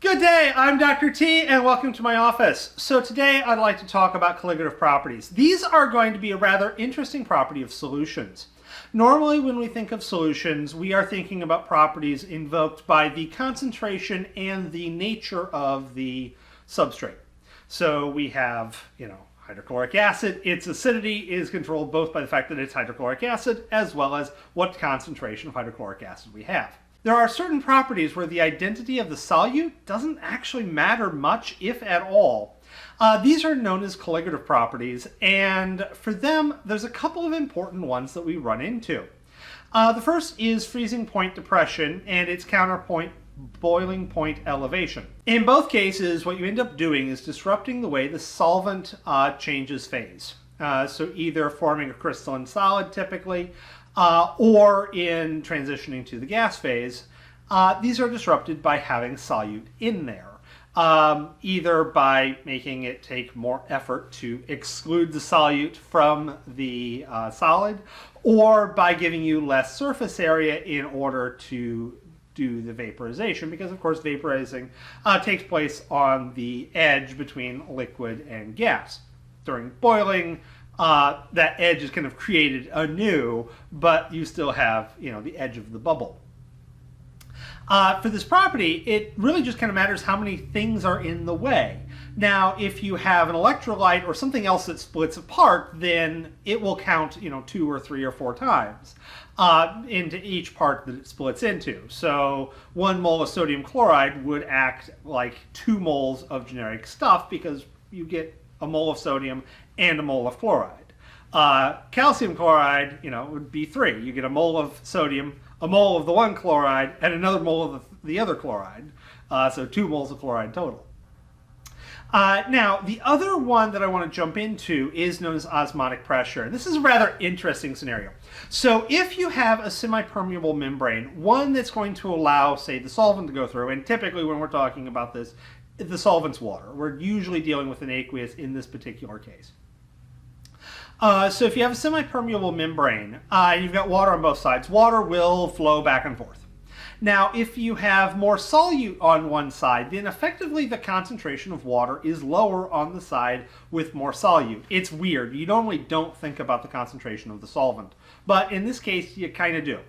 Good day, I'm Dr. T and welcome to my office. So today I'd like to talk about colligative properties. These are going to be a rather interesting property of solutions. Normally when we think of solutions, we are thinking about properties invoked by the concentration and the nature of the substrate. So we have, hydrochloric acid. Its acidity is controlled both by the fact that it's hydrochloric acid as well as what concentration of hydrochloric acid we have. There are certain properties where the identity of the solute doesn't actually matter much, if at all. These are known as colligative properties, and for them, there's a couple of important ones that we run into. The first is freezing point depression and its counterpoint boiling point elevation. In both cases, what you end up doing is disrupting the way the solvent changes phase. So either forming a crystalline solid typically, or in transitioning to the gas phase. These are disrupted by having solute in there, either by making it take more effort to exclude the solute from the solid, or by giving you less surface area in order to do the vaporization, because of course vaporizing takes place on the edge between liquid and gas. During boiling, that edge is kind of created anew, but you still have, the edge of the bubble. For this property, it really just kind of matters how many things are in the way. Now, if you have an electrolyte or something else that splits apart, then it will count, 2 or 3 or 4 times into each part that it splits into. So 1 mole of sodium chloride would act like 2 moles of generic stuff, because you get a mole of sodium and a mole of chloride. Calcium chloride, would be 3. You get a mole of sodium, a mole of the one chloride, and another mole of the other chloride. So 2 moles of chloride total. Now, the other one that I want to jump into is known as osmotic pressure. This is a rather interesting scenario. So if you have a semi-permeable membrane, one that's going to allow, say, the solvent to go through, and typically when we're talking about this, the solvent's water. We're usually dealing with an aqueous in this particular case. So if you have a semi-permeable membrane and you've got water on both sides, water will flow back and forth. Now, if you have more solute on one side, then effectively the concentration of water is lower on the side with more solute. It's weird. You normally don't think about the concentration of the solvent, but in this case, you kind of do.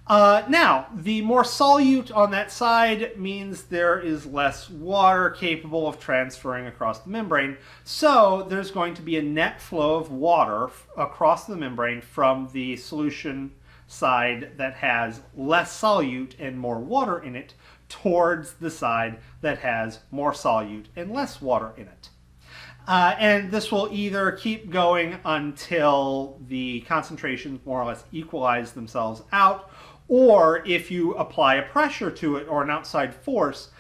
Now, the more solute on that side means there is less water capable of transferring across the membrane, so there's going to be a net flow of water across the membrane from the solution side that has less solute and more water in it towards the side that has more solute and less water in it. And this will either keep going until the concentrations more or less equalize themselves out, or if you apply a pressure to it or an outside force,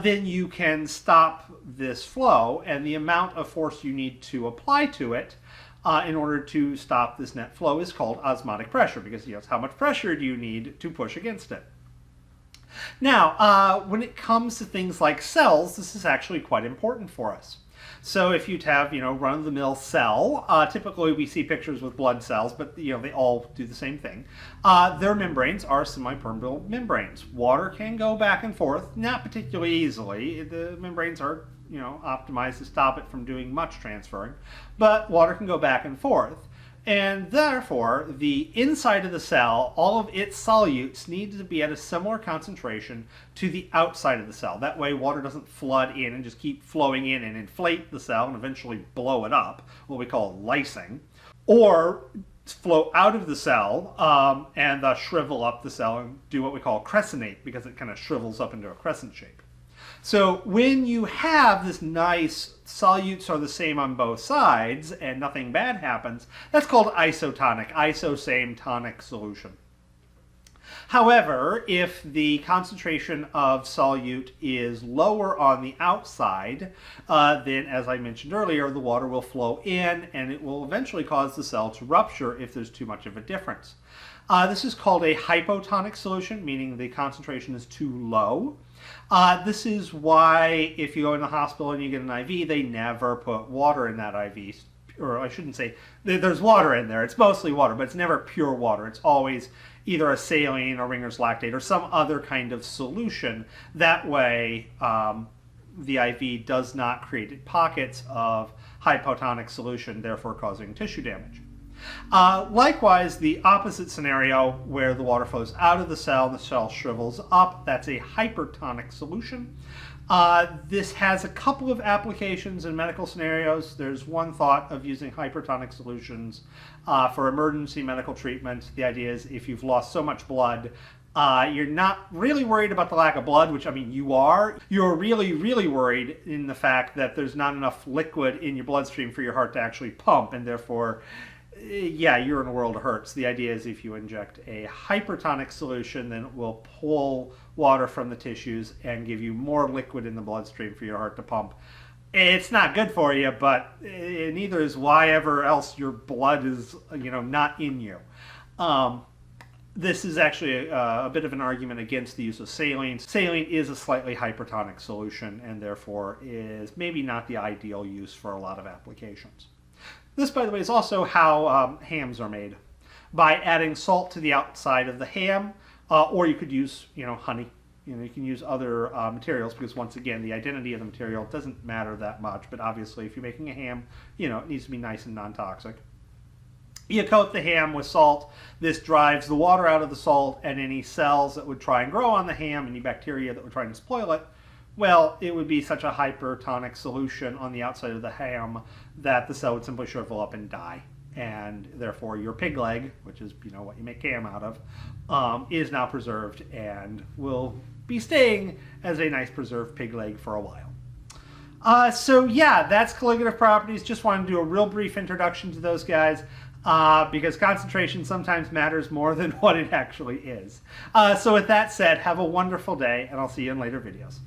then you can stop this flow, and the amount of force you need to apply to it in order to stop this net flow is called osmotic pressure, because it's how much pressure do you need to push against it. Now, when it comes to things like cells, this is actually quite important for us. So if you'd have, run-of-the-mill cell, typically we see pictures with blood cells, but they all do the same thing. Their membranes are semi-permeable membranes. Water can go back and forth, not particularly easily. The membranes are, optimized to stop it from doing much transferring, but water can go back and forth. And therefore, the inside of the cell, all of its solutes need to be at a similar concentration to the outside of the cell. That way water doesn't flood in and just keep flowing in and inflate the cell and eventually blow it up, what we call lysing, or flow out of the cell and thus shrivel up the cell and do what we call crescenate, because it kind of shrivels up into a crescent shape. So when you have this nice solutes are the same on both sides and nothing bad happens, that's called isotonic, iso same tonic solution. However, if the concentration of solute is lower on the outside, then as I mentioned earlier, the water will flow in and it will eventually cause the cell to rupture if there's too much of a difference. This is called a hypotonic solution, meaning the concentration is too low. This is why if you go in the hospital and you get an IV, they never put water in that IV, or I shouldn't say, there's water in there. It's mostly water, but it's never pure water. It's always either a saline or Ringer's lactate or some other kind of solution. That way, the IV does not create pockets of hypotonic solution, therefore causing tissue damage. Likewise, the opposite scenario where the water flows out of the cell shrivels up, that's a hypertonic solution. This has a couple of applications in medical scenarios. There's one thought of using hypertonic solutions for emergency medical treatment. The idea is if you've lost so much blood, you're not really worried about the lack of blood, which, I mean, you are. You're really, really worried in the fact that there's not enough liquid in your bloodstream for your heart to actually pump, and therefore, yeah, you're in a world of hurts. The idea is if you inject a hypertonic solution, then it will pull water from the tissues and give you more liquid in the bloodstream for your heart to pump. It's not good for you, but neither is why ever else your blood is, not in you. This is actually a bit of an argument against the use of saline. Saline is a slightly hypertonic solution and therefore is maybe not the ideal use for a lot of applications. This, by the way, is also how hams are made. By adding salt to the outside of the ham, or you could use, honey. You can use other materials because, once again, the identity of the material doesn't matter that much. But obviously, if you're making a ham, it needs to be nice and non-toxic. You coat the ham with salt. This drives the water out of the salt, and any cells that would try and grow on the ham, any bacteria that would try and spoil it, well, it would be such a hypertonic solution on the outside of the ham that the cell would simply shrivel up and die. And therefore your pig leg, which is what you make ham out of, is now preserved and will be staying as a nice preserved pig leg for a while. So yeah, that's colligative properties. Just wanted to do a real brief introduction to those guys. Because concentration sometimes matters more than what it actually is. So with that said, have a wonderful day, and I'll see you in later videos.